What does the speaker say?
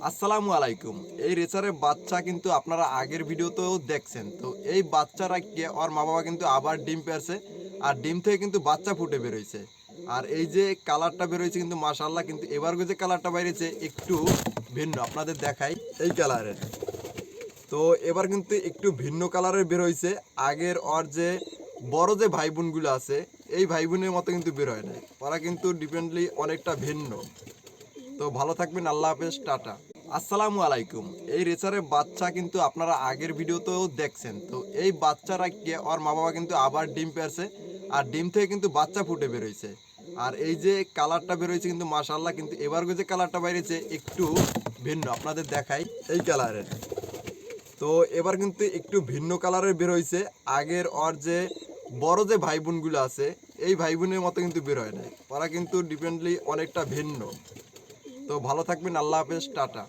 আসসালামু আলাইকুম। এই রেসারের বাচ্চা কিন্তু আপনারা আগের ভিডিওতেও দেখছেন। তো এই বাচ্চাটাকে ওর মা বাবা কিন্তু আবার ডিম পেড়ছে। আর ডিম থেকে কিন্তু বাচ্চা ফুটে বেরোইছে। আর এই যে কালারটা বেরোইছে কিন্তু মাশাআল্লাহ, কিন্তু এবার যে কালারটা বাইরেছে একটু ভিন্ন, আপনাদের দেখাই এই কালারের। তো এবার কিন্তু একটু ভিন্ন কালারের বের হয়েছে। আগের ওর যে বড় যে ভাই বোনগুলো আছে, এই ভাই বোনের মতো কিন্তু বের হয় নাই। ওরা কিন্তু ডিপেন্ডলি অনেকটা ভিন্ন। তো ভালো থাকবেন, আল্লাহ হাফেজ, টাটা। আসসালামু আলাইকুম। এই রেসারের বাচ্চা কিন্তু আপনারা আগের ভিডিওতেও দেখছেন। তো এই বাচ্চাটাকে ওর মা বাবা কিন্তু আবার ডিম পেড়ছে। আর ডিম থেকে কিন্তু বাচ্চা ফুটে বেরোইছে। আর এই যে কালারটা বেরোইছে কিন্তু মাশাআল্লাহ, কিন্তু এবার যে কালারটা বাইরেছে একটু ভিন্ন, আপনাদের দেখাই এই কালারের। তো এবার কিন্তু একটু ভিন্ন কালারের বের হয়েছে। আগের ওর যে বড় যে ভাই বোনগুলো আছে, এই ভাই বোনের মতো কিন্তু বের হয় নাই। ওরা কিন্তু ডিপেন্ডলি অনেকটা ভিন্ন। তো ভালো থাকবেন, আল্লাহ হাফেজ, টাটা।